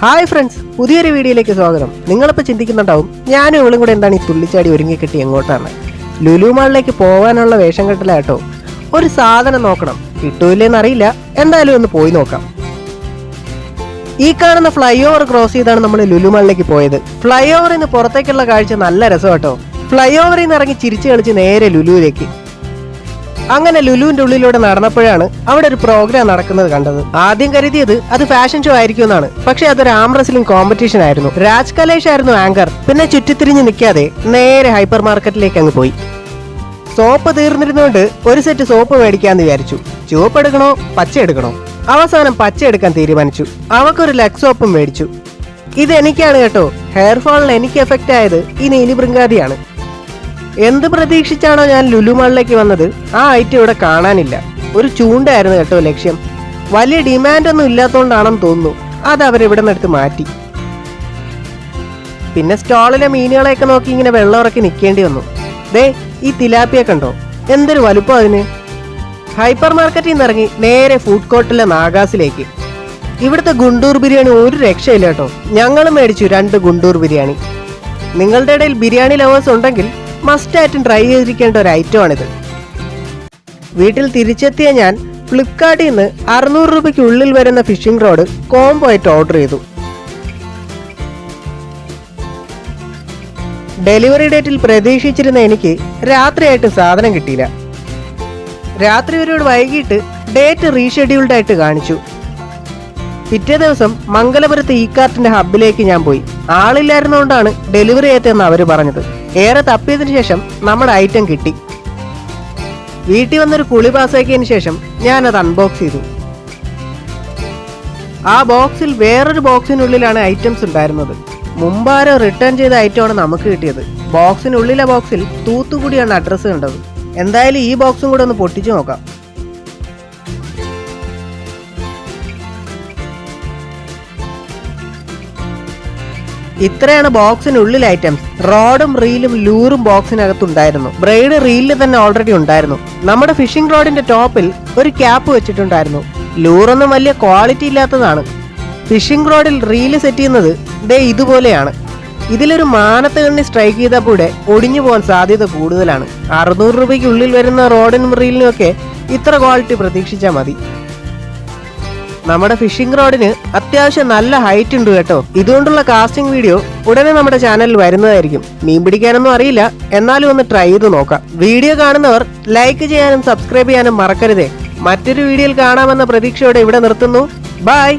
Hi friends, പുതിയൊരു വീഡിയോയിലേക്ക് സ്വാഗതം. നിങ്ങളിപ്പോൾ ചിന്തിക്കുന്നുണ്ടാവും ഞാനും ഇവളും കൂടെ എന്താണ് ഈ തുള്ളിച്ചാടി ഒരുങ്ങിക്കെട്ടി എങ്ങോട്ടാണ്. ലുലു മാളിലേക്ക് പോകാനുള്ള വേഷം കെട്ടലാട്ടോ. ഒരു സാധനം നോക്കണം, കിട്ടൂല്ലേന്ന് അറിയില്ല, എന്തായാലും ഒന്ന് പോയി നോക്കാം. ഈ കാണുന്ന ഫ്ലൈ ഓവർ ക്രോസ് ചെയ്താണ് നമ്മൾ ലുലു മാളിലേക്ക് പോയത്. ഫ്ലൈ ഓവറിൽ നിന്ന് പുറത്തേക്കുള്ള കാഴ്ച നല്ല രസം കേട്ടോ. ഫ്ലൈ ഓവറിൽ നിന്ന് ഇറങ്ങി ചിരിച്ചു കളിച്ച് നേരെ ലുലുവിലേക്ക്. അങ്ങനെ ലുലുവിന്റെ ഉള്ളിലൂടെ നടന്നപ്പോഴാണ് അവിടെ ഒരു പ്രോഗ്രാം നടക്കുന്നത് കണ്ടത്. ആദ്യം കരുതിയത് അത് ഫാഷൻ ഷോ ആയിരിക്കും എന്നാണ്. പക്ഷെ അതൊരു ആം റെസ്ലിംഗ് കോമ്പറ്റീഷൻ ആയിരുന്നു. രാജ് കലേഷ് ആയിരുന്നു ആങ്കർ. പിന്നെ ചുറ്റിത്തിരിഞ്ഞ് നിൽക്കാതെ നേരെ ഹൈപ്പർ മാർക്കറ്റിലേക്ക് അങ്ങ് പോയി. സോപ്പ് തീർന്നിരുന്നോണ്ട് ഒരു സെറ്റ് സോപ്പ് മേടിക്കാന്ന് വിചാരിച്ചു. ചുവപ്പ് എടുക്കണോ പച്ച എടുക്കണോ? അവസാനം പച്ച എടുക്കാൻ തീരുമാനിച്ചു. അവക്കൊരു ലെഗ് സോപ്പും മേടിച്ചു. ഇത് എനിക്കാണ് കേട്ടോ. ഹെയർ ഫോളിന് എനിക്ക് എഫക്റ്റ് ആയത് ഈ നീലി ബൃങ്കാതിയാണ്. എന്ത് പ്രതീക്ഷിച്ചാണോ ഞാൻ ലുലു മാളിലേക്ക് വന്നത്, ആ ഐറ്റം ഇവിടെ കാണാനില്ല. ഒരു ചൂണ്ടായിരുന്നു കേട്ടോ ലക്ഷ്യം. വലിയ ഡിമാൻഡൊന്നും ഇല്ലാത്തതുകൊണ്ടാണെന്ന് തോന്നുന്നു അത് അവരിവിടെ നിന്ന് എടുത്ത് മാറ്റി. പിന്നെ സ്റ്റോളിലെ മീനുകളെയൊക്കെ നോക്കി ഇങ്ങനെ വെള്ളം ഇറക്കി നിൽക്കേണ്ടി വന്നു. ദേ ഈ തിലാപ്പിയെ കണ്ടോ, എന്തൊരു വലുപ്പം അതിന്. ഹൈപ്പർ മാർക്കറ്റിൽ നിന്ന് ഇറങ്ങി നേരെ ഫുഡ് കോർട്ടിലെ നാഗാസിലേക്ക്. ഇവിടുത്തെ ഗുണ്ടൂർ ബിരിയാണി ഒരു രക്ഷയില്ല കേട്ടോ. ഞങ്ങളും മേടിച്ചു 2 ഗുണ്ടൂർ ബിരിയാണി. നിങ്ങളുടെ ഇടയിൽ ബിരിയാണി ലവേഴ്സ് ഉണ്ടെങ്കിൽ മസ്റ്റായിട്ടും ട്രൈ ചെയ്തിരിക്കേണ്ട ഒരു ഐറ്റമാണിത്. വീട്ടിൽ തിരിച്ചെത്തിയ ഞാൻ ഫ്ലിപ്കാർട്ടിൽ നിന്ന് 600 രൂപയ്ക്ക് ഉള്ളിൽ വരുന്ന ഫിഷിംഗ് റോഡ് കോംബോ ആയിട്ട് ഓർഡർ ചെയ്തു. ഡെലിവറി ഡേറ്റിൽ പ്രതീക്ഷിച്ചിരുന്ന എനിക്ക് രാത്രിയായിട്ട് സാധനം കിട്ടിയില്ല. രാത്രി ഒരുപാട് വൈകിട്ട് ഡേറ്റ് റീഷെഡ്യൂൾഡ് ആയിട്ട് കാണിച്ചു. പിറ്റേ ദിവസം മംഗലപുരത്ത് ഈ കാർട്ടിന്റെ ഹബ്ബിലേക്ക് ഞാൻ പോയി. ആളില്ലായിരുന്നുകൊണ്ടാണ് ഡെലിവറി എത്തിയെന്ന് അവർ പറഞ്ഞത്. ഏറെ തപ്പിയതിനു ശേഷം നമ്മുടെ ഐറ്റം കിട്ടി. വീട്ടിൽ വന്നൊരു കുളി പാസ്സാക്കിയതിനു ശേഷം ഞാനത് അൺബോക്സ് ചെയ്തു. ആ ബോക്സിൽ വേറൊരു ബോക്സിനുള്ളിലാണ് ഐറ്റംസ് ഉണ്ടായിരുന്നത്. മുമ്പാരോ റിട്ടേൺ ചെയ്ത ഐറ്റമാണ് നമുക്ക് കിട്ടിയത്. ബോക്സിനുള്ളിലെ ബോക്സിൽ തൂത്തുകുടിയാണ് അഡ്രസ്സ് കണ്ടത്. എന്തായാലും ഈ ബോക്സും കൂടെ ഒന്ന് പൊട്ടിച്ചു നോക്കാം. ഇത്രയാണ് ബോക്സിനുള്ളിൽ ഐറ്റംസ്. റോഡും റീലും ലൂറും ബോക്സിനകത്തുണ്ടായിരുന്നു. ബ്രൈഡ് റീലിൽ തന്നെ ഓൾറെഡി ഉണ്ടായിരുന്നു. നമ്മുടെ ഫിഷിംഗ് റോഡിന്റെ ടോപ്പിൽ ഒരു ക്യാപ്പ് വെച്ചിട്ടുണ്ടായിരുന്നു. ലൂറൊന്നും വലിയ ക്വാളിറ്റി ഇല്ലാത്തതാണ്. ഫിഷിംഗ് റോഡിൽ റീല് സെറ്റ് ചെയ്യുന്നത് ദേ ഇതുപോലെയാണ്. ഇതിലൊരു മാനത്ത് കണ്ണി സ്ട്രൈക്ക് ചെയ്താൽ കൂടെ ഒടിഞ്ഞു പോകാൻ സാധ്യത കൂടുതലാണ്. 600 രൂപയ്ക്ക് ഉള്ളിൽ വരുന്ന റോഡിനും റീലിനും ഒക്കെ ഇത്ര ക്വാളിറ്റി പ്രതീക്ഷിച്ചാൽ മതി. നമ്മുടെ ഫിഷിംഗ് റോഡിന് അത്യാവശ്യം നല്ല ഹൈറ്റ് ഉണ്ട് കേട്ടോ. ഇതുകൊണ്ടുള്ള കാസ്റ്റിംഗ് വീഡിയോ ഉടനെ നമ്മുടെ ചാനലിൽ വരുന്നതായിരിക്കും. മീൻ പിടിക്കാനൊന്നും അറിയില്ല, എന്നാലും ഒന്ന് ട്രൈ ചെയ്ത് നോക്കാം. വീഡിയോ കാണുന്നവർ ലൈക്ക് ചെയ്യാനും സബ്സ്ക്രൈബ് ചെയ്യാനും മറക്കരുതേ. മറ്റൊരു വീഡിയോയിൽ കാണാമെന്ന പ്രതീക്ഷയോടെ ഇവിടെ നിർത്തുന്നു. ബൈ.